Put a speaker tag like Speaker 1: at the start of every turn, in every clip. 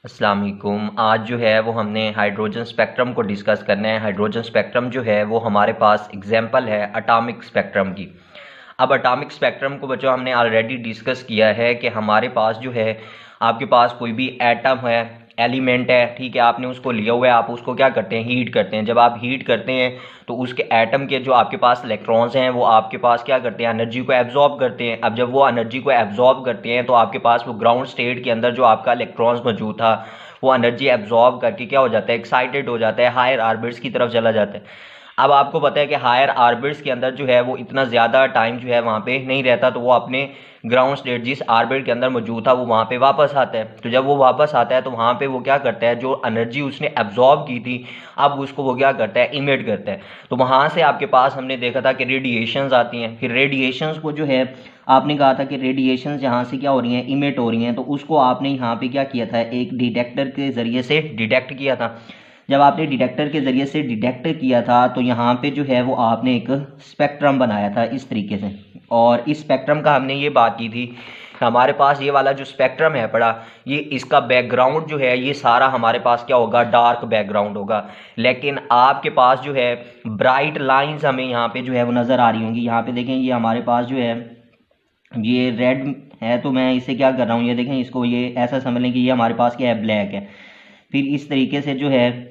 Speaker 1: अस्सलाम वालेकुम। आज जो है वो हमने हाइड्रोजन स्पेक्ट्रम को डिस्कस करना है। हाइड्रोजन स्पेक्ट्रम जो है वो हमारे पास एग्जांपल है एटॉमिक स्पेक्ट्रम की। अब एटॉमिक स्पेक्ट्रम को बच्चों हमने ऑलरेडी डिस्कस किया है कि हमारे पास जो है आपके पास कोई भी एटम है, एलिमेंट है, ठीक है, आपने उसको लिया हुआ है, आप उसको क्या करते हैं, हीट करते हैं। जब आप हीट करते हैं तो उसके एटम के जो आपके पास इलेक्ट्रॉन्स हैं वो आपके पास क्या करते हैं, एनर्जी को एब्जॉर्ब करते हैं। अब जब वो एनर्जी को एब्जॉर्ब करते हैं तो आपके पास वो ग्राउंड स्टेट के अंदर जो आपका इलेक्ट्रॉन्स मौजूद था वो एनर्जी एब्जॉर्ब करके क्या हो जाता है, एक्साइटेड हो जाता है, हायर ऑर्बिट्स की तरफ चला जाता है। अब आपको पता है कि हायर ऑर्बिट्स के अंदर जो है वो इतना ज़्यादा टाइम जो है वहाँ पे नहीं रहता, तो वो अपने ग्राउंड स्टेट जिस ऑर्बिट के अंदर मौजूद था वो वहाँ पे वापस आता है। तो जब वो वापस आता है तो वहाँ पे वो क्या करता है, जो एनर्जी उसने एब्जॉर्ब की थी अब उसको वो क्या करता है, इमिट करता है। तो वहाँ से आपके पास हमने देखा था कि रेडिएशंस आती हैं। फिर रेडिएशंस को जो है आपने कहा था कि रेडिएशंस यहाँ से क्या हो रही हैं, इमिट हो रही हैं, तो उसको आपने यहाँ पे क्या किया था, एक डिटेक्टर के ज़रिए से डिटेक्ट किया था। जब आपने डिटेक्टर के ज़रिए से डिटेक्ट किया था तो यहाँ पे जो है वो आपने एक स्पेक्ट्रम बनाया था इस तरीके से। और इस स्पेक्ट्रम का हमने ये बात की थी, हमारे पास ये वाला जो स्पेक्ट्रम है पड़ा, ये इसका बैकग्राउंड जो है ये सारा हमारे पास क्या होगा, डार्क बैकग्राउंड होगा। लेकिन आपके पास जो है ब्राइट लाइंस हमें यहाँ पे जो है वो नज़र आ रही होंगी। यहाँ पे देखें, ये हमारे पास जो है ये रेड है, तो मैं इसे क्या कर रहा हूँ, ये देखें, इसको ये ऐसा समझ लें कि ये हमारे पास क्या है, ब्लैक है। फिर इस तरीके से जो है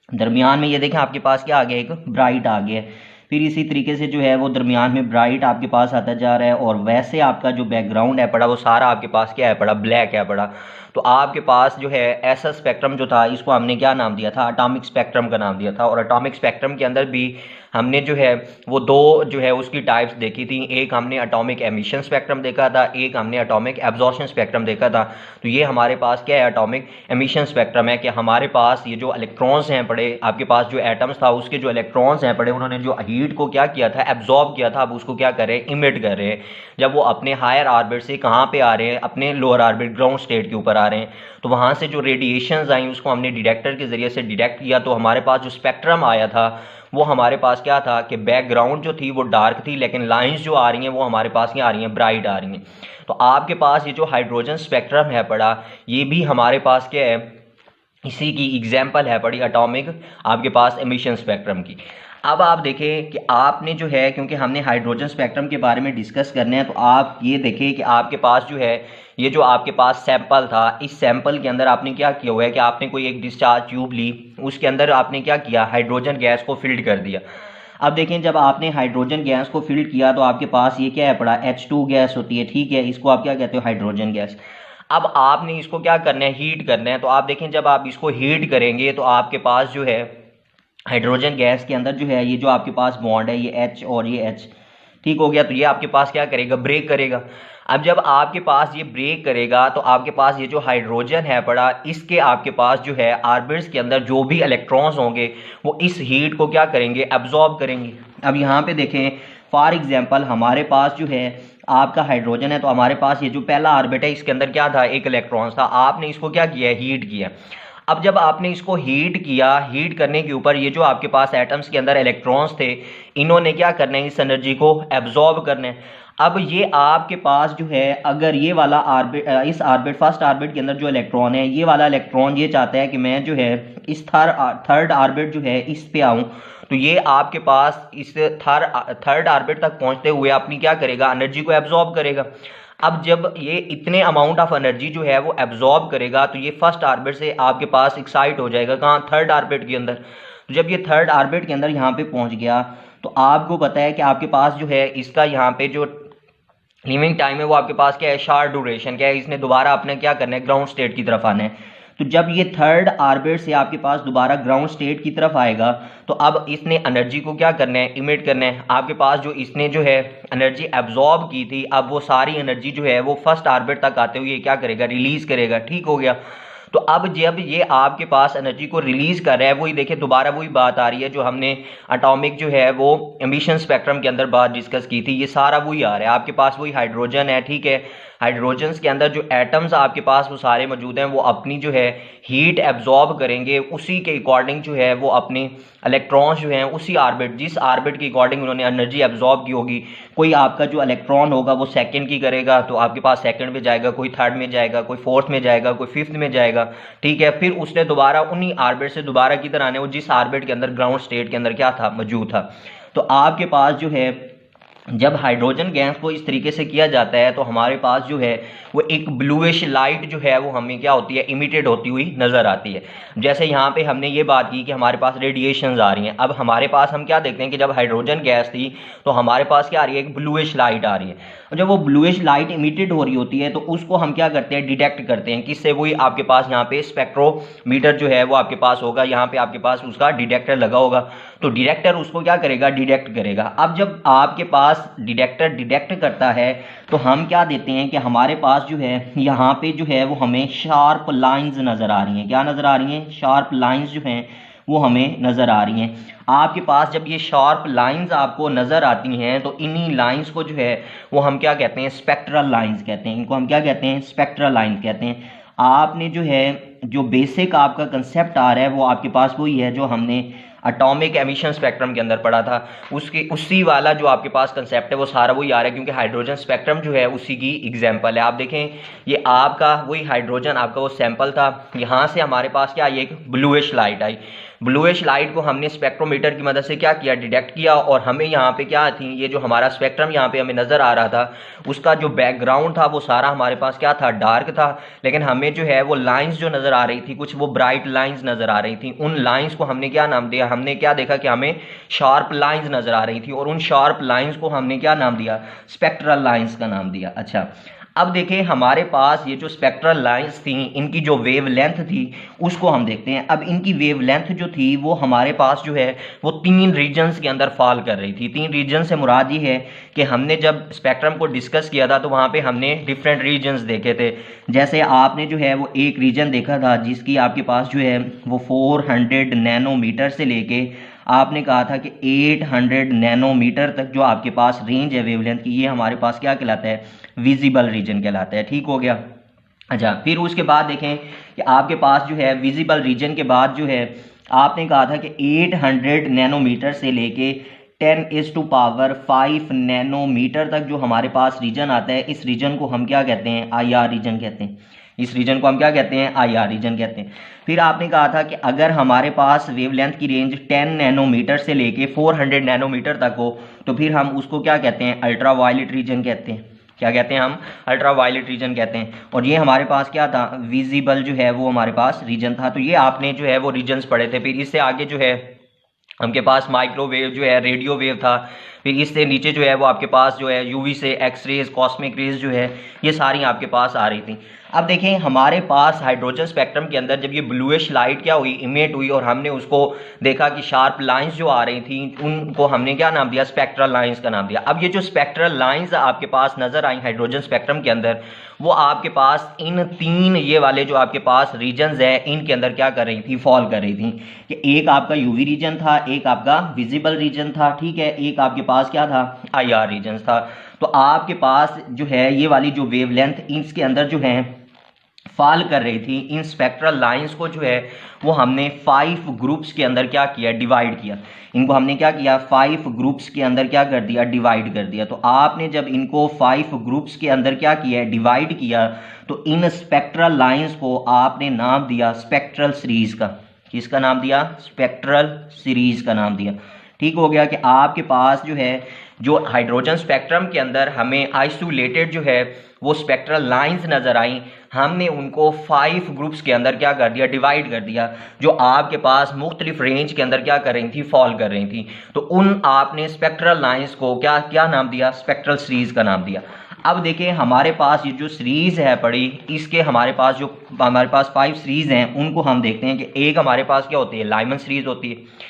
Speaker 1: दरमियान में ये देखें आपके पास क्या आ गया, एक ब्राइट आ गया है। फिर इसी तरीके से जो है वो दरमियान में ब्राइट आपके पास आता जा रहा है, और वैसे आपका जो बैकग्राउंड है पड़ा वो सारा आपके पास क्या है पड़ा, ब्लैक है पड़ा। तो आपके पास जो है ऐसा स्पेक्ट्रम जो था इसको हमने क्या नाम दिया था, एटॉमिक स्पेक्ट्रम का नाम दिया था। और एटॉमिक स्पेक्ट्रम के अंदर भी हमने जो है वो दो जो है उसकी टाइप्स देखी थी। एक हमने एटॉमिक एमिशन स्पेक्ट्रम देखा था, एक हमने एटॉमिक एब्जॉर्प्शन स्पेक्ट्रम देखा था। तो ये हमारे पास क्या है, एटॉमिक एमिशन स्पेक्ट्रम है कि हमारे पास ये जो इलेक्ट्रॉन्स हैं पड़े, आपके पास जो एटम्स था उसके जो इलेक्ट्रॉन्स हैं पड़े, उन्होंने जो हीट को क्या किया था, एब्जॉर्ब किया था। अब उसको क्या कर रहे हैं, इमिट कर रहे हैं। जब वो अपने हायर ऑर्बिट से कहाँ पे आ रहे हैं, अपने लोअर ऑर्बिट ग्राउंड स्टेट के ऊपर आ रहे हैं, तो वहाँ से जो रेडिएशंस आई उसको हमने डिटेक्टर के ज़रिए से डिटेक्ट किया। तो हमारे पास जो स्पेक्ट्रम आया था वो हमारे पास क्या था कि बैकग्राउंड जो थी वो डार्क थी, लेकिन लाइंस जो आ रही हैं वो हमारे पास क्या आ रही हैं, ब्राइट आ रही हैं। तो आपके पास ये जो हाइड्रोजन स्पेक्ट्रम है पड़ा, ये भी हमारे पास क्या है, इसी की एग्जाम्पल है पड़ी एटॉमिक आपके पास एमिशन स्पेक्ट्रम की। अब आप देखें कि आपने जो है, क्योंकि हमने हाइड्रोजन स्पेक्ट्रम के बारे में डिस्कस करने हैं, तो आप ये देखें कि आपके पास जो है ये जो आपके पास सैंपल था, इस सैंपल के अंदर आपने क्या किया हुआ है कि आपने कोई एक डिस्चार्ज ट्यूब ली, उसके अंदर आपने क्या किया, हाइड्रोजन गैस को फिल्ड कर दिया। अब देखें, जब आपने हाइड्रोजन गैस को फिल्ड किया तो आपके पास ये क्या है पड़ा, H2 गैस होती है, ठीक है, इसको आप क्या कहते हो, हाइड्रोजन गैस। अब आपने इसको क्या करना है, हीट करना है। तो आप देखें, जब आप इसको हीट करेंगे तो आपके पास जो है हाइड्रोजन गैस के अंदर जो है ये जो आपके पास बॉन्ड है, ये H और ये H, ठीक हो गया। तो ये आपके पास क्या करेगा, ब्रेक करेगा। अब जब आपके पास ये ब्रेक करेगा तो आपके पास ये जो हाइड्रोजन है पड़ा, इसके आपके पास जो है ऑर्बिट्स के अंदर जो भी इलेक्ट्रॉन्स होंगे वो इस हीट को क्या करेंगे, एब्जॉर्ब करेंगे। अब यहाँ पे देखें, फॉर एग्जांपल हमारे पास जो है आपका हाइड्रोजन है, तो हमारे पास ये जो पहला ऑर्बिट है इसके अंदर क्या था, एक इलेक्ट्रॉन था। आपने इसको क्या किया, हीट किया। अब जब आपने इसको हीट किया, हीट करने के ऊपर ये जो आपके पास एटम्स के अंदर इलेक्ट्रॉन्स थे, इन्होंने क्या करना है, इस एनर्जी को एब्जॉर्ब करना है। अब ये आपके पास जो है, अगर ये वाला ऑर्बिट, इस ऑर्बिट, फर्स्ट ऑर्बिट के अंदर जो इलेक्ट्रॉन है, ये वाला इलेक्ट्रॉन ये चाहता है कि मैं जो है इस थर्ड ऑर्बिट जो है इस पे आऊं, तो ये आपके पास इस थर्ड ऑर्बिट तक पहुंचते हुए अपनी क्या करेगा, एनर्जी को एब्जॉर्ब करेगा। अब जब ये इतने अमाउंट ऑफ एनर्जी जो है वो एब्जॉर्ब करेगा तो ये फर्स्ट ऑर्बिट से आपके पास एक्साइट हो जाएगा, कहाँ, थर्ड ऑर्बिट के अंदर। तो जब ये थर्ड ऑर्बिट के अंदर यहाँ पे पहुंच गया तो आपको पता है कि आपके पास जो है इसका यहाँ पे जो लिविंग टाइम है वो आपके पास क्या है, शॉर्ट ड्यूरेशन क्या है, इसने दोबारा अपने क्या करना है, ग्राउंड स्टेट की तरफ आना है। तो जब ये थर्ड ऑर्बिट से आपके पास दोबारा ग्राउंड स्टेट की तरफ आएगा तो अब इसने एनर्जी को क्या करना है, इमिट करना है। आपके पास जो इसने जो है एनर्जी एब्जॉर्ब की थी, अब वो सारी एनर्जी जो है वो फर्स्ट ऑर्बिट तक आते हुए क्या करेगा, रिलीज करेगा, ठीक हो गया। तो अब जब ये आपके पास एनर्जी को रिलीज कर रहा है, वही देखिए दोबारा वही बात आ रही है जो हमने एटॉमिक जो है वो एमिशन स्पेक्ट्रम के अंदर बात डिस्कस की थी, ये सारा वही आ रहा है। आपके पास वही हाइड्रोजन है, ठीक है, हाइड्रोजन्स के अंदर जो एटम्स आपके पास वो सारे मौजूद हैं, वो अपनी जो है हीट एब्जॉर्ब करेंगे, उसी के अकॉर्डिंग जो है वो अपने इलेक्ट्रॉन्स जो हैं उसी आर्बिट, जिस आर्बिट के अकॉर्डिंग उन्होंने एनर्जी एब्जॉर्ब की होगी, कोई आपका जो इलेक्ट्रॉन होगा वो सेकंड की करेगा तो आपके पास सेकंड में जाएगा, कोई थर्ड में जाएगा, कोई फोर्थ में जाएगा, कोई फिफ्थ में जाएगा, ठीक है। फिर उसने दोबारा उन्हीं आर्बिट से दोबारा किधर आने, वो जिस आर्बिट के अंदर ग्राउंड स्टेट के अंदर क्या था, मौजूद था। तो आपके पास जो है जब हाइड्रोजन गैस को इस तरीके से किया जाता है तो हमारे पास जो है वो एक ब्लूइश लाइट जो है वो हमें क्या होती है, इमिटेड होती हुई नजर आती है। जैसे यहाँ पे हमने ये बात की कि हमारे पास रेडिएशंस आ रही हैं, अब हमारे पास हम क्या देखते हैं कि जब हाइड्रोजन गैस थी तो हमारे पास क्या आ रही है, एक ब्लूइश लाइट आ रही है। और जब वो ब्लूइश लाइट इमिटेड हो रही होती है तो उसको हम क्या करते हैं, डिटेक्ट करते हैं। किससे? वही आपके पास यहाँ पे स्पेक्ट्रोमीटर जो है वो आपके पास होगा, यहाँ पे आपके पास उसका डिटेक्टर लगा होगा, तो डिटेक्टर उसको क्या करेगा, डिटेक्ट करेगा। अब जब आपके पास डिटेक्टर डिटेक्ट करता है तो हम क्या देते हैं कि हमारे पास जो है यहाँ पे जो है वो हमें शार्प लाइंस नजर आ रही हैं। क्या नजर आ रही हैं? शार्प लाइंस जो हैं वो हमें नजर आ रही हैं। आपके पास जब ये शार्प लाइंस आपको नजर आती हैं तो इन्हीं लाइंस को जो है वो हम क्या कहते हैं, स्पेक्ट्रल लाइंस कहते हैं। इनको हम क्या कहते हैं, स्पेक्ट्रल लाइंस कहते हैं। आपने जो है जो बेसिक आपका कंसेप्ट आ रहा है वो आपके पास वही है जो हमने एटॉमिक एमिशन स्पेक्ट्रम के अंदर पढ़ा था, उसकी उसी वाला जो आपके पास कंसेप्ट है वो सारा वही आ रहा है, क्योंकि हाइड्रोजन स्पेक्ट्रम जो है उसी की एग्जांपल है। आप देखें ये आपका वही हाइड्रोजन आपका वो सैंपल था, यहाँ से हमारे पास क्या आई, एक ब्लूइश लाइट आई। ब्लूइश लाइट को हमने स्पेक्ट्रोमीटर की मदद से क्या किया, डिटेक्ट किया, और हमें यहाँ पे क्या थी, ये जो हमारा स्पेक्ट्रम यहाँ पे हमें नजर आ रहा था उसका जो बैकग्राउंड था वो सारा हमारे पास क्या था, डार्क था। लेकिन हमें जो है वो लाइंस जो नजर आ रही थी, कुछ वो ब्राइट लाइंस नजर आ रही थी, उन लाइंस को हमने क्या नाम दिया, हमने क्या देखा कि हमें शार्प लाइंस नजर आ रही थी, और उन शार्प लाइंस को हमने क्या नाम दिया, स्पेक्ट्रल लाइंस का नाम दिया। अच्छा, अब देखें हमारे पास ये जो स्पेक्ट्रल लाइंस थी इनकी जो वेवलेंथ थी उसको हम देखते हैं। अब इनकी वेवलेंथ जो थी वो हमारे पास जो है वो 3 रीजन्स के अंदर फॉल कर रही थी। 3 रीजन से मुराद ये है कि हमने जब स्पेक्ट्रम को डिस्कस किया था तो वहाँ पे हमने डिफरेंट रीजन्स देखे थे। जैसे आपने जो है वो एक रीजन देखा था जिसकी आपके पास जो है वो 400 नैनोमीटर से लेके आपने कहा था कि 800 नैनोमीटर तक जो आपके पास रेंज है वेवलेंथ की, ये हमारे पास क्या कहलाता है, विजिबल रीजन कहलाता है। ठीक हो गया। अच्छा, फिर उसके बाद देखें कि आपके पास जो है विजिबल रीजन के बाद जो है आपने कहा था कि 800 नैनोमीटर से लेके 10⁵ नैनोमीटर तक जो हमारे पास रीजन आता है, इस रीजन को हम क्या कहते हैं, IR रीजन कहते हैं। इस रीजन को हम क्या कहते हैं, IR रीजन कहते हैं। फिर आपने कहा था कि अगर हमारे पास वेवलेंथ की रेंज 10 नैनोमीटर से लेके 400 नैनोमीटर तक हो तो फिर हम उसको क्या कहते हैं, अल्ट्रा वायलेट रीजन कहते हैं। क्या कहते हैं हम, अल्ट्रा वायलेट रीजन कहते हैं। और ये हमारे पास क्या था, विजिबल जो है वो हमारे पास रीजन था। तो ये आपने जो है वो रीजन्स पढ़े थे। फिर इससे आगे जो है आपके पास माइक्रोवेव जो है, रेडियो वेव था। फिर इससे नीचे जो है वो आपके पास जो है यूवी से एक्सरेज, कॉस्मिक रेज जो है ये सारी आपके पास आ रही थी। अब देखें हमारे पास हाइड्रोजन स्पेक्ट्रम के अंदर जब ये ब्लूइश लाइट क्या हुई, इमिट हुई, और हमने उसको देखा कि शार्प लाइंस जो आ रही थी उनको हमने क्या नाम दिया, स्पेक्ट्रल लाइंस का नाम दिया। अब ये जो स्पेक्ट्रल लाइंस आपके पास नजर आई हाइड्रोजन स्पेक्ट्रम के अंदर, वो आपके पास इन 3 ये वाले जो आपके पास रीजन्स है इनके अंदर क्या कर रही थी, फॉल कर रही थी। कि एक आपका यूवी रीजन था, एक आपका विजिबल रीजन था, ठीक है, एक आपके पास क्या था, IR रीजन था। तो आपके पास जो है ये वाली जो वेवलेंथ इसके अंदर जो है फॉल कर रही थी, इन स्पेक्ट्रल लाइंस को जो है वो हमने 5 ग्रुप्स के अंदर क्या किया, डिवाइड किया। इनको हमने क्या किया, 5 ग्रुप्स के अंदर क्या कर दिया, डिवाइड कर दिया। तो आपने जब इनको 5 ग्रुप्स के अंदर क्या किया, डिवाइड किया, तो इन स्पेक्ट्रल लाइंस को आपने नाम दिया स्पेक्ट्रल सीरीज का। किसका नाम दिया, स्पेक्ट्रल सीरीज का नाम दिया। ठीक हो गया। कि आपके पास जो है जो हाइड्रोजन स्पेक्ट्रम के अंदर हमें आइसोलेटेड जो है वो स्पेक्ट्रल लाइंस नजर आई, हमने उनको 5 ग्रुप्स के अंदर क्या कर दिया, डिवाइड कर दिया, जो आपके पास मुख्तलिफ रेंज के अंदर क्या कर रही थी, फॉल कर रही थी। तो उन आपने स्पेक्ट्रल लाइंस को क्या क्या नाम दिया, स्पेक्ट्रल सीरीज का नाम दिया। अब देखें हमारे पास ये जो सीरीज है पड़ी, इसके हमारे पास 5 सीरीज हैं, उनको हम देखते हैं कि एक हमारे पास क्या होती है, लाइमन सीरीज होती है,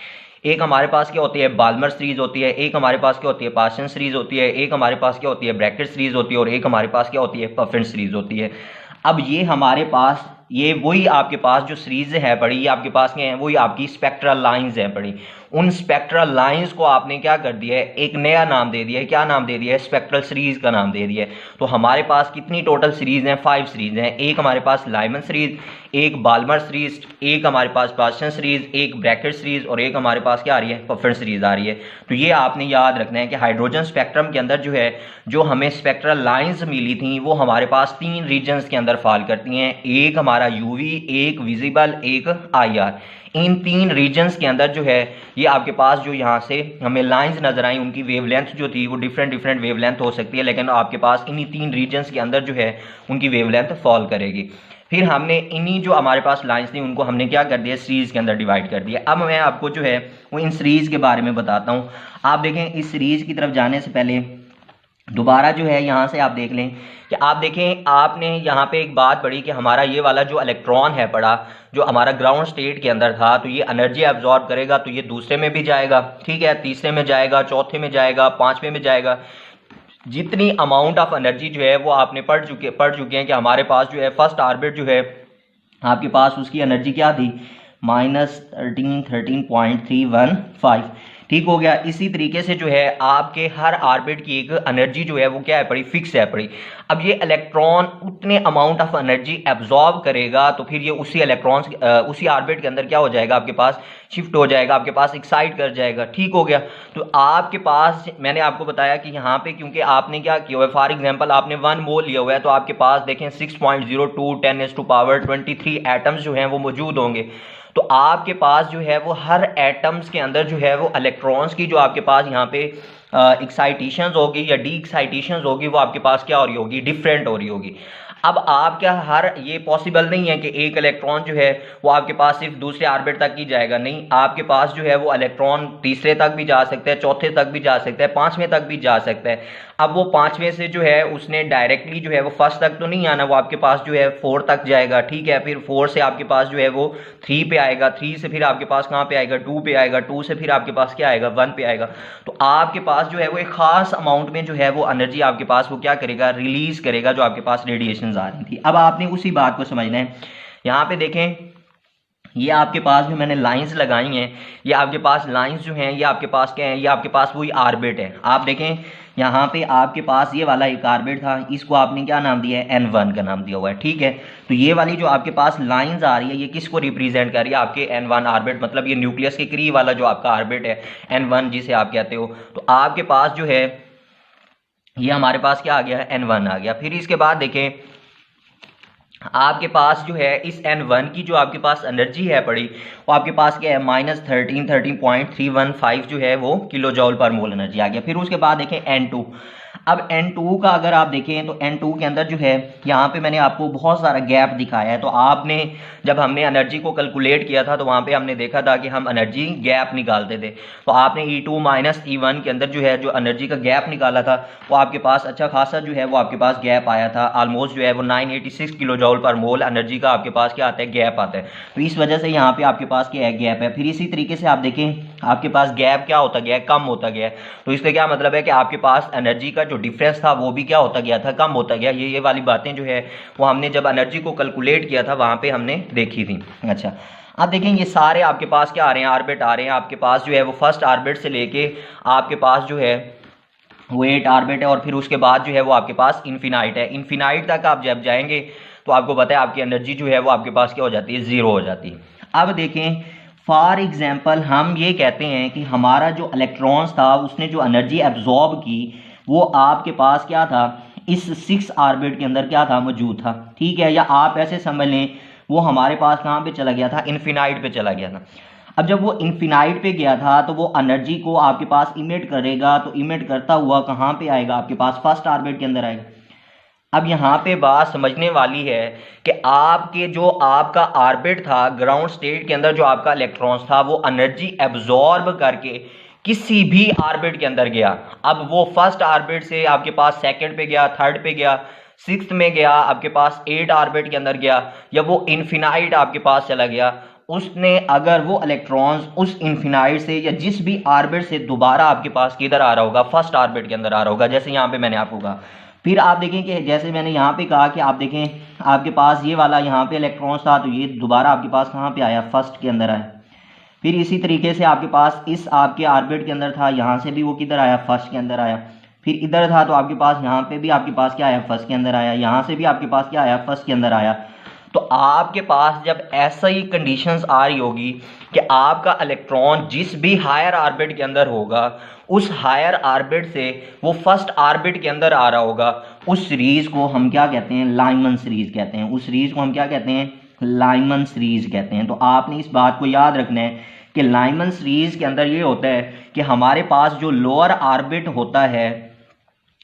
Speaker 1: एक हमारे पास क्या होती है, बाल्मर सीरीज होती है, एक हमारे पास क्या होती है, पार्सन सीरीज होती है, एक हमारे पास क्या होती है, ब्रैकेट सीरीज होती है, और एक हमारे पास क्या होती है, पफिन सीरीज होती है। अब ये हमारे पास ये वही आपके पास जो सीरीज है पड़ी, ये आपके पास क्या है, वही आपकी स्पेक्ट्रल लाइंस है पड़ी। उन स्पेक्ट्रल लाइंस को आपने क्या कर दिया है, एक नया नाम दे दिया है। क्या नाम दे दिया है? स्पेक्ट्रल सीरीज का नाम दे दिया है। तो हमारे पास कितनी टोटल सीरीज हैं? 5 सीरीज हैं। एक हमारे पास लाइमन सीरीज, एक बाल्मर सीरीज, एक हमारे पास पास्टन सीरीज, एक ब्रैकेट सीरीज और एक हमारे पास क्या आ रही है? पफर सीरीज आ रही है। तो ये आपने याद रखना है कि हाइड्रोजन स्पेक्ट्रम के अंदर जो है, जो हमें स्पेक्ट्रल लाइंस मिली थी वो हमारे पास 3 रीजन्स के अंदर फॉल करती हैं। एक हमारा यूवी, एक विजिबल, एक आईआर। इन 3 रीजन्स के अंदर जो है ये आपके पास जो यहाँ से हमें लाइंस नजर आई, उनकी वेवलेंथ जो थी वो डिफरेंट वेवलेंथ हो सकती है, लेकिन आपके पास इन्हीं 3 रीजन्स के अंदर जो है उनकी वेवलेंथ फॉल करेगी। फिर हमने इन्हीं जो हमारे पास लाइंस थी उनको हमने क्या कर दिया? सीरीज के अंदर डिवाइड कर दिया। अब मैं आपको जो है वो इन सीरीज के बारे में बताता हूँ। आप देखें, इस सीरीज की तरफ जाने से पहले दोबारा जो है यहाँ से आप देख लें कि आप देखें, आपने यहाँ पे एक बात पढ़ी कि हमारा ये वाला जो इलेक्ट्रॉन है पड़ा, जो हमारा ग्राउंड स्टेट के अंदर था, तो ये एनर्जी एब्जॉर्ब करेगा, तो ये दूसरे में भी जाएगा, ठीक है, तीसरे में जाएगा, चौथे में जाएगा, पांचवें में जाएगा। जितनी अमाउंट ऑफ एनर्जी जो है वो आपने पढ़ चुके हैं कि हमारे पास जो है फर्स्ट ऑर्बिट जो है आपके पास उसकी एनर्जी क्या थी? -13.315। ठीक हो गया। इसी तरीके से जो है आपके हर ऑर्बिट की एक एनर्जी जो है वो क्या है पड़ी? फिक्स है पड़ी। अब ये इलेक्ट्रॉन उतने अमाउंट ऑफ एनर्जी एब्जॉर्ब करेगा तो फिर ये उसी इलेक्ट्रॉन उसी ऑर्बिट के अंदर क्या हो जाएगा? आपके पास शिफ्ट हो जाएगा, आपके पास एक्साइट कर जाएगा। ठीक हो गया। तो आपके पास मैंने आपको बताया कि यहाँ पे क्योंकि आपने क्या किया हुआ है, फॉर एग्जाम्पल आपने 1 मोल लिया हुआ है, तो आपके पास देखें 6.02 10⁻23 एटम्स जो हैं वो मौजूद होंगे। तो आपके पास जो है वो हर एटम्स के अंदर जो है वो इलेक्ट्रॉन्स की जो आपके पास यहाँ पे एक्साइटेशंस होगी या डी एक्साइटेशंस होगी वो आपके पास क्या हो रही होगी? डिफरेंट हो रही होगी। अब आप क्या हर ये पॉसिबल नहीं है कि एक इलेक्ट्रॉन जो है वो आपके पास सिर्फ दूसरे ऑर्बिट तक ही जाएगा। नहीं, आपके पास जो है वो इलेक्ट्रॉन तीसरे तक भी जा सकता है, चौथे तक भी जा सकता है, पांचवें तक भी जा सकता है। अब वो पांचवें से जो है उसने डायरेक्टली जो है वो फर्स्ट तक तो नहीं आना, वो आपके पास जो है 4 तक जाएगा। ठीक है, फिर 4 से आपके पास जो है वो 3 पे आएगा, 3 से फिर आपके पास कहाँ पे आएगा? 2 पे आएगा, 2 से फिर आपके पास क्या आएगा? 1 पे आएगा। तो आपके पास जो है वो एक खास अमाउंट में जो है वो एनर्जी आपके पास वो क्या करेगा? रिलीज करेगा, जो आपके पास रेडिएशन आ रही थी। अब आपने उसी बात को समझना है। यहाँ पे देखें, ये आपके पास जो मैंने लाइंस लगाई हैं, ये आपके पास लाइंस जो हैं ये आपके पास क्या है? ये आपके पास वही ऑर्बिट है। आप देखें यहाँ पे आपके पास ये वाला एक ऑर्बिट था, इसको आपने क्या नाम दिया है? N1 का नाम दिया हुआ है। ठीक है, तो ये वाली जो आपके पास लाइंस आ रही है ये किसको रिप्रेजेंट कर रही है? आपके N1 ऑर्बिट, मतलब ये न्यूक्लियस के करीब वाला जो आपका ऑर्बिट है N1 जिसे आप कहते हो। तो आपके पास जो है ये हमारे पास क्या आ गया है? N1 आ गया। फिर इसके बाद देखें आपके पास जो है इस N1 की जो आपके पास एनर्जी है पड़ी वो आपके पास क्या है? -13.315 जो है वो किलो जॉल पर मोल एनर्जी आ गया। फिर उसके बाद देखें N2। अब N2 का अगर आप देखें तो N2 के अंदर जो है यहाँ पे मैंने आपको बहुत सारा गैप दिखाया है। तो आपने जब हमने एनर्जी को कैलकुलेट किया था तो वहाँ पे हमने देखा था कि हम एनर्जी गैप निकालते थे। तो आपने E2 माइनस E1 के अंदर जो है जो एनर्जी का गैप निकाला था वो आपके पास अच्छा खासा जो है वो आपके पास गैप आया था। ऑलमोस्ट जो है वो 986 किलो जॉल पर मोल एनर्जी का आपके पास क्या आता है? गैप आता है। तो इस वजह से यहाँ पे आपके पास क्या है? गैप है। फिर इसी तरीके से आप देखें आपके पास गैप क्या होता गया? कम होता गया। तो इसका क्या मतलब है कि आपके पास एनर्जी का जो डिफरेंस था वो भी क्या होता गया था? कम होता गया। ये वाली बातें जो है वो हमने जब एनर्जी को कैलकुलेट किया था वहां पे हमने देखी थी। अच्छा, अब देखें ये सारे आपके पास क्या आ रहे हैं? ऑर्बिट आ रहे हैं। आपके पास जो है वो फर्स्ट ऑर्बिट से लेके आपके पास जो है वो 8 ऑर्बिट है और फिर उसके बाद जो है वो आपके पास इन्फिनाइट है। इन्फिनाइट तक आप जब जाएंगे तो आपको पता है आपकी एनर्जी जो है वो आपके पास क्या हो जाती है? 0 हो जाती है। अब देखें फॉर एग्जाम्पल हम ये कहते हैं कि हमारा जो इलेक्ट्रॉन्स था उसने जो एनर्जी एब्जॉर्ब की वो आपके पास क्या था? इस 6 ऑर्बिट के अंदर क्या था? मौजूद था। ठीक है, या आप ऐसे समझ लें वो हमारे पास कहाँ पे चला गया था? इन्फिनाइट पे चला गया था। अब जब वो इन्फिनाइट पे गया था तो वो एनर्जी को आपके पास इमिट करेगा, तो इमिट करता हुआ कहाँ पे आएगा? आपके पास फर्स्ट ऑर्बिट के अंदर आएगा। अब यहाँ पे बात समझने वाली है कि आपके जो आपका ऑर्बिट था ग्राउंड स्टेट के अंदर जो आपका इलेक्ट्रॉन्स था वो एनर्जी एब्जॉर्ब करके किसी भी ऑर्बिट के अंदर गया। अब वो फर्स्ट ऑर्बिट से आपके पास सेकंड पे गया, थर्ड पे गया, सिक्स्थ में गया, आपके पास 8 ऑर्बिट के अंदर गया, या वो इन्फिनाइट आपके पास चला गया। उसने अगर वो इलेक्ट्रॉन्स उस इन्फिनाइट से या जिस भी ऑर्बिट से दोबारा आपके पास किधर आ रहा होगा? फर्स्ट ऑर्बिट के अंदर आ रहा होगा। जैसे यहाँ पे मैंने आपको कहा। फिर आप देखें कि जैसे मैंने यहाँ पे कहा कि आप देखें आपके पास ये वाला यहाँ पे इलेक्ट्रॉन्स था तो ये दोबारा आपके पास कहाँ पे आया? फर्स्ट के अंदर आया। फिर इसी तरीके से आपके पास इस आपके ऑर्बिट के अंदर था, यहाँ से भी वो किधर आया, फर्स्ट के अंदर आया। फिर इधर था तो आपके पास यहाँ पे भी आपके पास क्या आया, फर्स्ट के अंदर आया। यहाँ से भी आपके पास क्या आया, फर्स्ट के अंदर आया। तो आपके पास जब ऐसा ही कंडीशंस आ रही होगी कि आपका इलेक्ट्रॉन जिस भी हायर ऑर्बिट के अंदर होगा, उस हायर ऑर्बिट से वो फर्स्ट ऑर्बिट के अंदर आ रहा होगा, उस सीरीज को हम क्या कहते हैं, लाइमन सीरीज कहते हैं। उस सीरीज को हम क्या कहते हैं, लाइमन सीरीज कहते हैं। तो आपने इस बात को याद रखना है कि लाइमन सीरीज के अंदर ये होता है कि हमारे पास जो लोअर ऑर्बिट होता है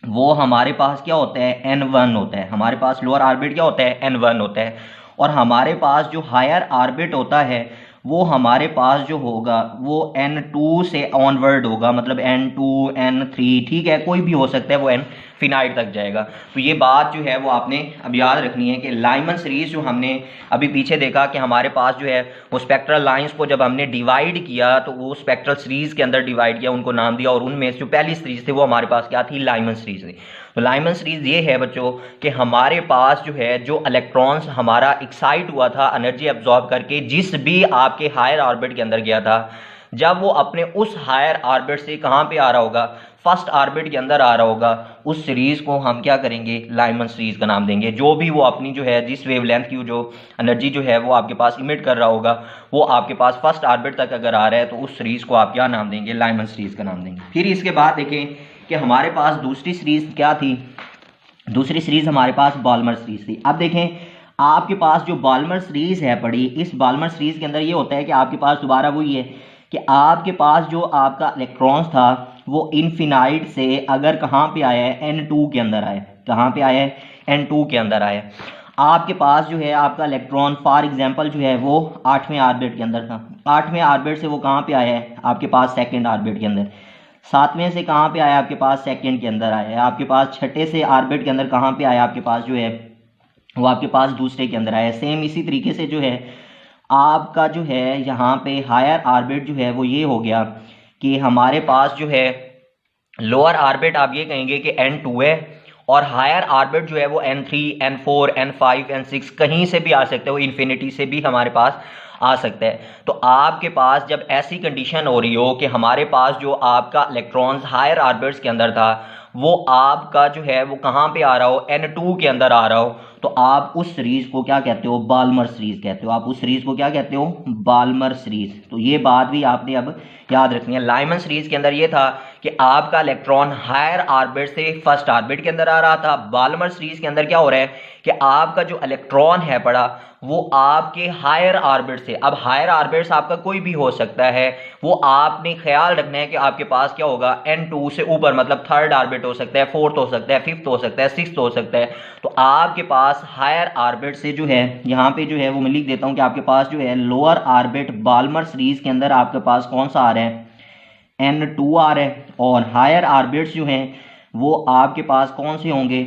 Speaker 1: वो हमारे पास क्या होता है, n1 होता है। हमारे पास लोअर ऑर्बिट क्या होता है, n1 होता है। और हमारे पास जो हायर ऑर्बिट होता है वो हमारे पास जो होगा वो n2 से ऑनवर्ड होगा, मतलब n2 n3, ठीक है, कोई भी हो सकता है, वो इनफिनाइट तक जाएगा। तो ये बात जो है वो आपने अब याद रखनी है कि लाइमन सीरीज जो हमने अभी पीछे देखा कि हमारे पास जो है वो स्पेक्ट्रल लाइंस को जब हमने डिवाइड किया तो वो स्पेक्ट्रल सीरीज के अंदर डिवाइड किया, उनको नाम दिया, और उनमें जो पहली सीरीज थी वो हमारे पास क्या थी, लाइमन सीरीज थी। तो लाइमन सीरीज ये है बच्चों कि हमारे पास जो है जो इलेक्ट्रॉन्स हमारा एक्साइट हुआ था एनर्जी एब्जॉर्ब करके जिस भी आपके हायर ऑर्बिट के अंदर गया था, जब वो अपने उस हायर ऑर्बिट से कहाँ पे आ रहा होगा, फर्स्ट ऑर्बिट के अंदर आ रहा होगा, उस सीरीज को हम क्या करेंगे, लाइमन सीरीज का नाम देंगे। जो भी वो अपनी जो है जिस वेवलेंथ की जो एनर्जी जो है वो आपके पास इमिट कर रहा होगा, वो आपके पास फर्स्ट ऑर्बिट तक अगर आ रहा है तो उस सीरीज को आप क्या नाम देंगे, लाइमन सीरीज का नाम देंगे। फिर इसके बाद देखें कि हमारे पास दूसरी सीरीज क्या थी, दूसरी सीरीज हमारे पास बाल्मर सीरीज थी। अब देखें आपके पास जो बाल्मर सीरीज है पड़ी, इस बाल्मर सीरीज के अंदर ये होता है कि आपके पास दोबारा वही है कि आपके पास जो आपका इलेक्ट्रॉन्स था वो इनफिनाइट से अगर कहाँ पे आया है, n2 के अंदर आया। कहाँ पे आया है, n2 के अंदर आया। आपके पास जो है आपका इलेक्ट्रॉन फॉर एग्जांपल जो है वो 8वें ऑर्बिट के अंदर था, 8वें ऑर्बिट से वो कहाँ पे आया है, आपके पास सेकंड ऑर्बिट के अंदर। 7वें से कहाँ पे आया, आपके पास सेकंड के अंदर आया है। आपके पास 6ठे से ऑर्बिट के अंदर कहाँ पे आया, आपके पास जो है वो आपके पास दूसरे के अंदर आया। सेम इसी तरीके से जो है आपका जो है यहाँ पे हायर ऑर्बिट जो है वो ये हो गया कि हमारे पास जो है लोअर ऑर्बिट आप ये कहेंगे कि n2 है, और हायर ऑर्बिट जो है वो n3 n4 n5 n6 कहीं से भी आ सकते हैं, वो इन्फिनिटी से भी हमारे पास आ सकता है। तो आपके पास जब ऐसी कंडीशन हो रही हो कि हमारे पास जो आपका इलेक्ट्रॉन्स हायर ऑर्बिट्स के अंदर था वो आपका जो है वो कहाँ पे आ रहा हो, n2 के अंदर आ रहा हो, तो आप उस सीरीज को क्या कहते हो, बाल्मर सीरीज कहते हो। आप उस सीरीज को क्या कहते हो, बाल्मर सीरीज। तो ये बात भी आपने अब याद रखनी है। लाइमन सीरीज के अंदर ये था कि आपका इलेक्ट्रॉन हायर ऑर्बिट से फर्स्ट ऑर्बिट के अंदर आ रहा था। बाल्मर सीरीज के अंदर क्या हो रहा है कि आपका जो इलेक्ट्रॉन है पड़ा वो आपके हायर ऑर्बिट से, अब हायर ऑर्बिट्स आपका कोई भी हो सकता है, वो आपने ख्याल रखना है कि आपके पास क्या होगा, n2 से ऊपर, मतलब थर्ड ऑर्बिट हो सकता है, फोर्थ हो सकता है, फिफ्थ हो सकता है, सिक्स्थ हो सकता है। तो आपके पास हायर ऑर्बिट से जो है यहाँ पे जो है वो मैं लिख देता हूँ कि आपके पास जो है लोअर ऑर्बिट बाल्मर सीरीज के अंदर आपके पास कौन सा आ रहा है, n2 आ रहा है, और हायर ऑर्बिट्स जो हैं वो आपके पास कौन से होंगे,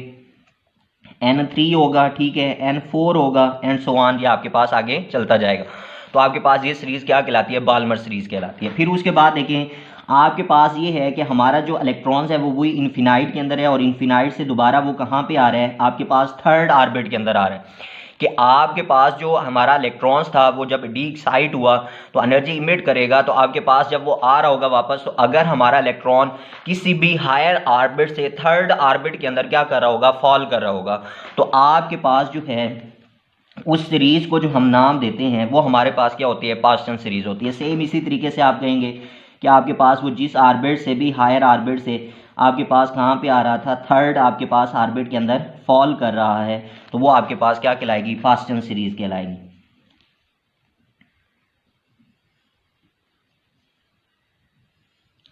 Speaker 1: n3 होगा, ठीक है, n4 होगा, एंड सो ऑन, ये आपके पास आगे चलता जाएगा। तो आपके पास ये सीरीज क्या कहलाती है, बाल्मर सीरीज कहलाती है। फिर उसके बाद देखें आपके पास ये है कि हमारा जो इलेक्ट्रॉन्स है वो वही इन्फिनाइट के अंदर है, और इन्फिनाइट से दोबारा वो कहाँ पे आ रहा है, आपके पास थर्ड ऑर्बिट के अंदर आ रहा है। कि आपके पास जो हमारा इलेक्ट्रॉन्स था वो जब डी एक्साइट हुआ तो एनर्जी इमिट करेगा, तो आपके पास जब वो आ रहा होगा वापस, तो अगर हमारा इलेक्ट्रॉन किसी भी हायर ऑर्बिट से थर्ड ऑर्बिट के अंदर क्या कर रहा होगा, फॉल कर रहा होगा, तो आपके पास जो है उस सीरीज को जो हम नाम देते हैं वो हमारे पास क्या होती है, पास्टन सीरीज होती है। सेम इसी तरीके से आप कहेंगे कि आपके पास वो जिस ऑर्बिट से भी हायर ऑर्बिट से आपके पास कहाँ पे आ रहा था, थर्ड आपके पास ऑर्बिट के अंदर फॉल कर रहा है, तो वो आपके पास क्या कहलाएगी, पास्टन सीरीज कहलाएगी।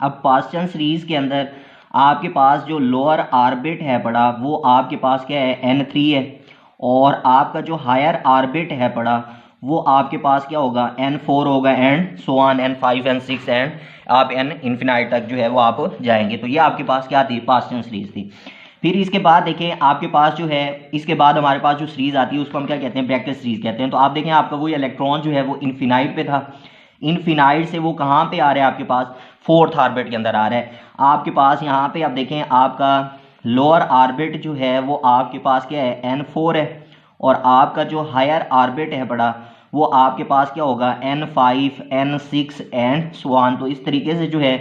Speaker 1: अब पास्टन सीरीज के अंदर आपके पास जो लोअर ऑर्बिट है पड़ा वो आपके पास क्या है, n3 है, और आपका जो हायर ऑर्बिट है पड़ा वो आपके पास क्या होगा, n4 होगा, and so on, n5 n6 and आप n इन्फिनाइट तक जो है वो आप जाएंगे। तो ये आपके पास क्या थी, पास्टन सीरीज थी। फिर इसके बाद देखें आपके पास जो है, इसके बाद हमारे पास जो सीरीज आती है उसको हम क्या कहते हैं, ब्रैकेट सीरीज कहते हैं। तो आप देखें आपका वही इलेक्ट्रॉन जो है वो इन्फिनाइट पे था, इन्फिनाइट से वो कहाँ पे आ रहा है, आपके पास फोर्थ ऑर्बिट के अंदर आ रहा है। आपके पास यहाँ पे आप देखें आपका लोअर ऑर्बिट जो है वो आपके पास क्या है, n4 है, और आपका जो हायर ऑर्बिट है बड़ा वो आपके पास क्या होगा N5 N6 and so on. तो इस तरीके से जो है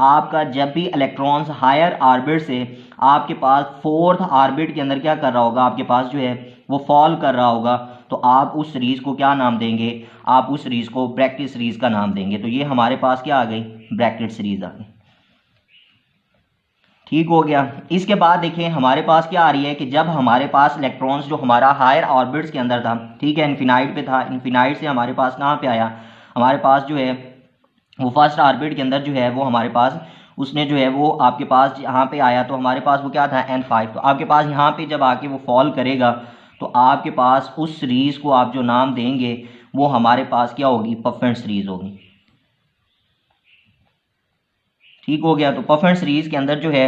Speaker 1: आपका जब भी इलेक्ट्रॉन्स हायर ऑर्बिट से आपके पास फोर्थ ऑर्बिट के अंदर क्या कर रहा होगा, आपके पास जो है वो फॉल कर रहा होगा, तो आप उस सीरीज को क्या नाम देंगे, आप उस सीरीज को ब्रैकेट सीरीज का नाम देंगे। तो ये हमारे पास क्या आ गई, ब्रैकेट सीरीज आ गई। ठीक हो गया। इसके बाद देखिए हमारे पास क्या आ रही है कि जब हमारे पास इलेक्ट्रॉन्स जो हमारा हायर ऑर्बिट्स के अंदर था, ठीक है, इन्फिनाइट पे था, इन्फिनाइट से हमारे पास कहाँ पे आया, हमारे पास जो है वो फर्स्ट ऑर्बिट के अंदर जो है वो हमारे पास उसने जो है वो आपके पास यहाँ पे आया, तो हमारे पास वो क्या था N5। तो आपके पास यहाँ पे जब आके वो फॉल करेगा तो आपके पास उस सीरीज को आप जो नाम देंगे वो हमारे पास क्या होगी, पफेंट सीरीज होगी। ठीक हो गया। तो पफेंट सीरीज के अंदर जो है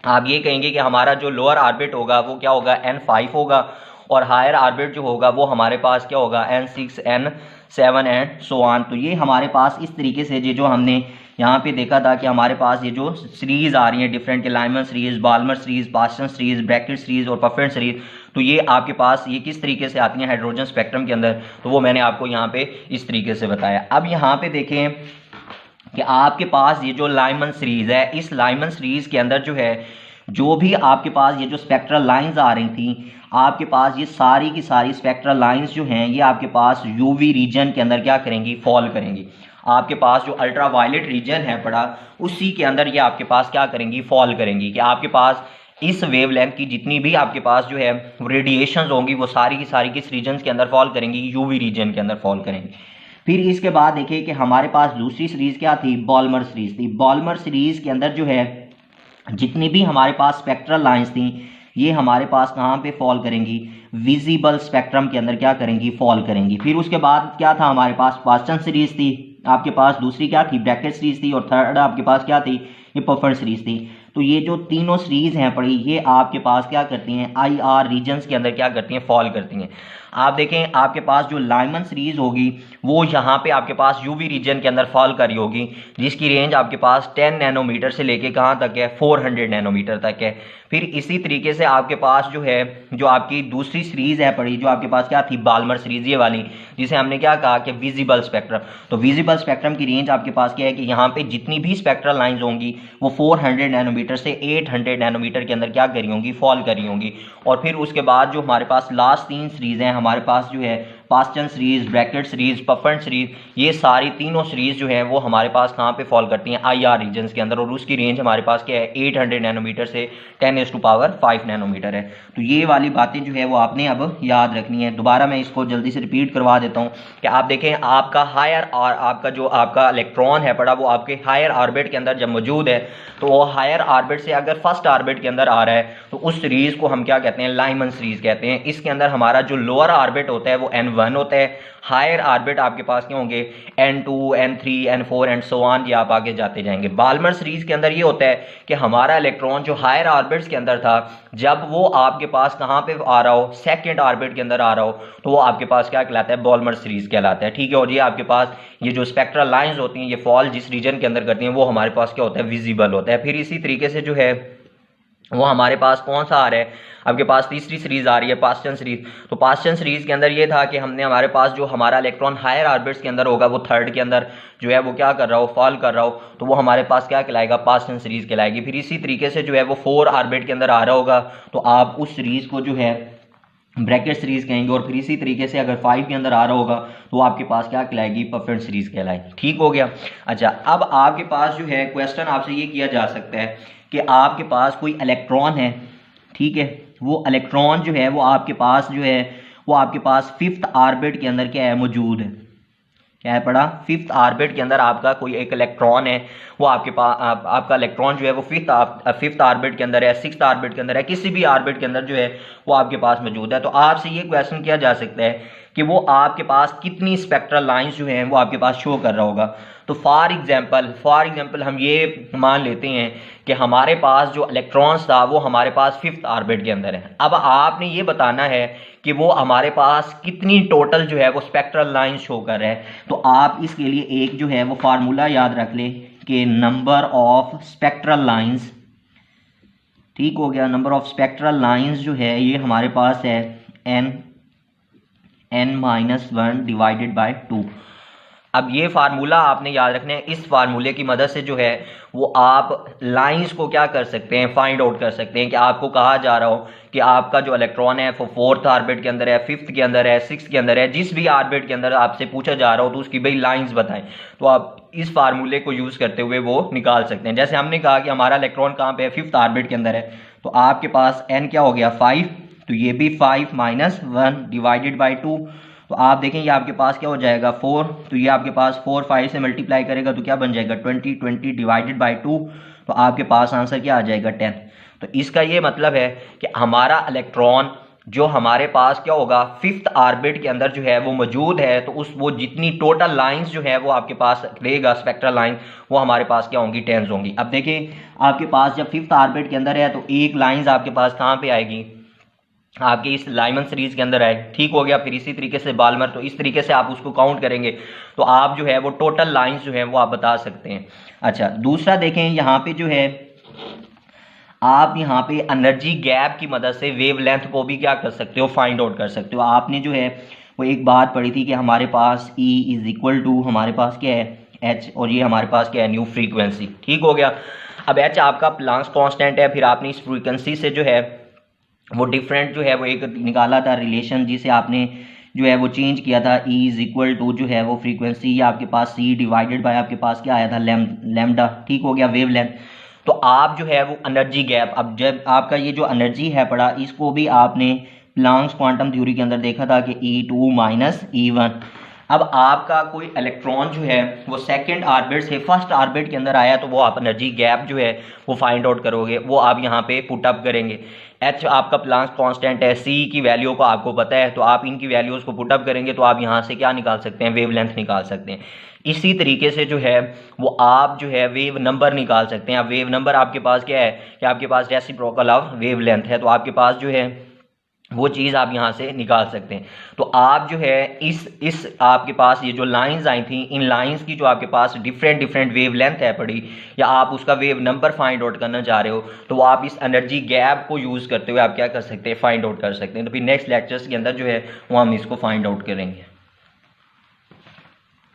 Speaker 1: आप ये कहेंगे कि हमारा जो लोअर ऑर्बिट होगा वो क्या होगा N5 होगा, और हायर ऑर्बिट जो होगा वो हमारे पास क्या होगा N6 N7 and so on. तो ये हमारे पास इस तरीके से जो हमने यहाँ पे देखा था कि हमारे पास ये जो सीरीज आ रही है different, Lyman series, Balmer series, Paschen series, Brackett series और पफेंट सीरीज, तो ये आपके पास ये किस तरीके से आती है हाइड्रोजन स्पेक्ट्रम के अंदर, तो वो मैंने आपको यहाँ पे इस तरीके से बताया। अब यहाँ पे देखें कि आपके पास ये जो लाइमन सीरीज है, इस लाइमन सीरीज के अंदर जो है जो भी आपके पास ये जो स्पेक्ट्रल लाइंस आ रही थी, आपके पास ये सारी की सारी स्पेक्ट्रल लाइंस जो हैं ये आपके पास यूवी रीजन के अंदर क्या करेंगी, फॉल करेंगी। आपके पास जो अल्ट्रा वायलेट रीजन है पड़ा, उसी के अंदर ये आपके पास क्या करेंगी, फॉल करेंगी। कि आपके पास इस वेवलेंथ की जितनी भी आपके पास जो है रेडिएशंस होंगी वो सारी की सारी किस रीजन के अंदर फॉल करेंगी, यूवी रीजन के अंदर फॉल करेंगी। फिर इसके बाद देखिए कि हमारे पास दूसरी सीरीज क्या थी, बॉल्मर सीरीज थी। बॉल्मर सीरीज के अंदर जो है जितनी भी हमारे पास स्पेक्ट्रल लाइंस थी ये हमारे पास कहाँ पे फॉल करेंगी, विजिबल स्पेक्ट्रम के अंदर क्या करेंगी, फॉल करेंगी। फिर उसके बाद क्या था हमारे पास, पास्टन सीरीज थी, आपके पास दूसरी क्या थी, ब्रैकेट सीरीज थी, और थर्ड आपके पास क्या थी, ये पफेंट सीरीज थी। तो ये जो तीनों सीरीज हैं पड़ी, ये आपके पास क्या करती हैं, IR रीजन्स के अंदर क्या करती हैं, फॉल करती हैं। आप देखें आपके पास जो लाइमन सीरीज होगी वो यहाँ पे आपके पास यूवी रीजन के अंदर फॉल करी होगी, जिसकी रेंज आपके पास 10 नैनोमीटर से लेके कहाँ तक है, 400 नैनोमीटर तक है। फिर इसी तरीके से आपके पास जो है जो आपकी दूसरी सीरीज है पड़ी, जो आपके पास क्या थी, बाल्मर सीरीज, ये वाली, जिसे हमने क्या कहा कि विजिबल स्पेक्ट्रम। तो विजिबल स्पेक्ट्रम की रेंज आपके पास क्या है कि यहाँ पे जितनी भी स्पेक्ट्रल लाइंस होंगी वो 400 नैनोमीटर से 800 नैनोमीटर के अंदर क्या करी होंगी, फॉल करी होंगी। और फिर उसके बाद जो हमारे पास लास्ट तीन सीरीज हैं हमारे पास जो है Paschen series, Brackett series, Pfund series, ये सारी तीनों सीरीज जो है वो हमारे पास कहाँ पे फॉल करती हैं, IR रीजन्स के अंदर, और उसकी रेंज हमारे पास क्या है, 800 नैनोमीटर से 10⁵ नैनोमीटर है। तो ये वाली बातें जो है वो आपने अब याद रखनी है। दोबारा मैं इसको जल्दी से रिपीट करवा देता हूँ कि आप देखें आपका हायर और आपका जो आपका इलेक्ट्रॉन है पड़ा वो आपके हायर ऑर्बिट के अंदर जब मौजूद है, तो वो हायर ऑर्बिट से अगर फर्स्ट ऑर्बिट के अंदर आ रहा है तो उस सीरीज को हम क्या कहते हैं, लाइमन सीरीज कहते हैं। इसके अंदर हमारा जो लोअर ऑर्बिट होता है वो N1 होता है, हायर ऑर्बिट आपके पास क्या होंगे, N2 N3 N4 and so on, ये आप आगे जाते जाएंगे। बाल्मर सीरीज के अंदर ये होता है कि हमारा इलेक्ट्रॉन जो हायर ऑर्बिट्स के अंदर था, जब वो आपके पास कहाँ पे आ रहा हो, सेकंड ऑर्बिट के अंदर आ रहा हो, तो वो आपके पास क्या कहलाता है, बॉल्मर सीरीज कहलाता है। ठीक है। और ये आपके पास ये जो स्पेक्ट्रल लाइंस होती हैं ये फॉल जिस रीजन के अंदर करती हैं वो हमारे पास क्या होता है, विजिबल होता है। फिर इसी तरीके से जो है वो हमारे पास कौन सा आ रहा है, आपके पास तीसरी सीरीज आ रही है, पास्टन सीरीज। तो पास्टन सीरीज के अंदर ये था कि हमने हमारे पास जो हमारा इलेक्ट्रॉन हायर ऑर्बिट्स के अंदर होगा वो थर्ड के अंदर जो है वो क्या कर रहा हो, फॉल कर रहा हो, तो वो हमारे पास क्या कहलाएगा, पास्टन सीरीज कहलाएगी। फिर इसी तरीके से जो है वो 4 ऑर्बिट के अंदर आ रहा होगा तो आप उस सीरीज को जो है ब्रैकेट सीरीज कहेंगे। और फिर इसी तरीके से अगर 5 के अंदर आ रहा होगा तो आपके पास क्या कहलाएगी, पफेंट सीरीज कहलाएगी। ठीक हो गया। अच्छा, अब आपके पास जो है क्वेश्चन आपसे ये किया जा सकता है कि आपके पास कोई इलेक्ट्रॉन है, ठीक है, वो इलेक्ट्रॉन जो है वो आपके पास जो है वो आपके पास 5th ऑर्बिट के अंदर क्या है, मौजूद है। क्या है पड़ा, 5th ऑर्बिट के अंदर आपका कोई एक इलेक्ट्रॉन है, वो आपके पास आपका इलेक्ट्रॉन जो है वो 5th ऑर्बिट के अंदर है, 6th ऑर्बिट के अंदर है, किसी भी ऑर्बिट के अंदर जो है वो आपके पास मौजूद है। तो आपसे ये क्वेश्चन किया जा सकता है कि वो आपके पास कितनी स्पेक्ट्रल लाइंस जो हैं वो आपके पास शो कर रहा होगा। तो फॉर एग्जांपल हम ये मान लेते हैं कि हमारे पास जो इलेक्ट्रॉन्स था वो हमारे पास 5th ऑर्बिट के अंदर है। अब आपने ये बताना है कि वो हमारे पास कितनी टोटल जो है वो स्पेक्ट्रल लाइन शो कर रहा है। तो आप इसके लिए एक जो है वो फार्मूला याद रख लें कि नंबर ऑफ स्पेक्ट्रल लाइंस, ठीक हो गया, नंबर ऑफ स्पेक्ट्रल लाइंस जो है ये हमारे पास है N n-1 डिवाइडेड बाय 2। अब ये फार्मूला आपने याद रखना है। इस फार्मूले की मदद से जो है वो आप लाइंस को क्या कर सकते हैं, फाइंड आउट कर सकते हैं कि आपको कहा जा रहा हो कि आपका जो इलेक्ट्रॉन है वो 4th ऑर्बिट के अंदर है, 5th के अंदर है, 6th के अंदर है, जिस भी ऑर्बिट के अंदर आपसे पूछा जा रहा हो तो उसकी भाई लाइंस बताएं। तो आप इस फार्मूले को यूज करते हुए वो निकाल सकते हैं। जैसे हमने कहा कि हमारा इलेक्ट्रॉन कहाँ पे है, 5th ऑर्बिट के अंदर है, तो आपके पास n क्या हो गया 5, तो ये भी 5 - 1 डिवाइडेड बाई 2। तो आप देखें ये आपके पास क्या हो जाएगा 4, तो ये आपके पास 4 5 से मल्टीप्लाई करेगा तो क्या बन जाएगा 20, 20 डिवाइडेड बाई 2, तो आपके पास आंसर क्या आ जाएगा 10। तो इसका ये मतलब है कि हमारा इलेक्ट्रॉन जो हमारे पास क्या होगा 5th ऑर्बिट के अंदर जो है वो मौजूद है, तो वो जितनी टोटल लाइंस जो है वो आपके पास रहेगा स्पेक्ट्रल लाइन, वो हमारे पास क्या होंगी 10 होंगी। अब देखिए आपके पास जब 5th ऑर्बिट के अंदर है तो एक लाइंस आपके पास कहाँ पे आएगी, आपके इस लाइमन सीरीज के अंदर आए, ठीक हो गया। फिर इसी तरीके से बाल्मर, तो इस तरीके से आप उसको काउंट करेंगे तो आप जो है वो टोटल लाइंस जो है वो आप बता सकते हैं। अच्छा दूसरा देखें यहाँ पे जो है आप यहाँ पे एनर्जी गैप की मदद से वेव लेंथ को भी क्या कर सकते हो, फाइंड आउट कर सकते हो। आपने जो है वो एक बात पढ़ी थी कि हमारे पास E = हमारे पास क्या है H, और ये हमारे पास क्या है न्यू फ्रीक्वेंसी, ठीक हो गया। अब H आपका प्लांक्स कांस्टेंट है, फिर आपने इस फ्रीक्वेंसी से जो है वो डिफरेंट जो है वो एक निकाला था रिलेशन, जिसे आपने जो है वो चेंज किया था। E जो है वो फ्रीक्वेंसी या आपके पास C डिवाइडेड बाय आपके पास क्या आया था लैम्डा, ठीक हो गया, वेव लेंथ। तो आप जो है वो एनर्जी गैप, अब जब आपका ये जो एनर्जी है पड़ा, इसको भी आपने प्लांक्स क्वांटम थ्योरी के अंदर देखा था कि E2 - E1। अब आपका कोई इलेक्ट्रॉन जो है वो सेकंड ऑर्बिट से फर्स्ट ऑर्बिट के अंदर आया, तो वो आप एनर्जी गैप जो है वो फाइंड आउट करोगे, वो आप यहाँ पे पुट अप करेंगे। H आपका प्लांक्स कांस्टेंट है, C की वैल्यू को आपको पता है, तो आप इनकी वैल्यूज को पुट अप करेंगे तो आप यहाँ से क्या निकाल सकते हैं, वेव लेंथ निकाल सकते हैं। इसी तरीके से जो है वो आप जो है वेव नंबर निकाल सकते हैं। अब वेव नंबर आपके पास क्या है कि आपके पास रेसिप्रोकल ऑफ वेव लेंथ है, तो आपके पास जो है वो चीज़ आप यहाँ से निकाल सकते हैं। तो आप जो है इस आपके पास ये जो लाइंस आई थी, इन लाइंस की जो आपके पास डिफरेंट वेव लेंथ है पड़ी, या आप उसका वेव नंबर फाइंड आउट करना चाह रहे हो, तो वो आप इस एनर्जी गैप को यूज़ करते हुए आप क्या कर सकते हैं, फाइंड आउट कर सकते हैं। तो फिर नेक्स्ट लेक्चर्स के अंदर जो है वो हम इसको फाइंड आउट करेंगे।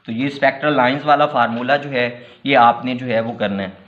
Speaker 1: तो ये स्पेक्ट्रल लाइंस वाला फार्मूला जो है ये आपने जो है वो करना है।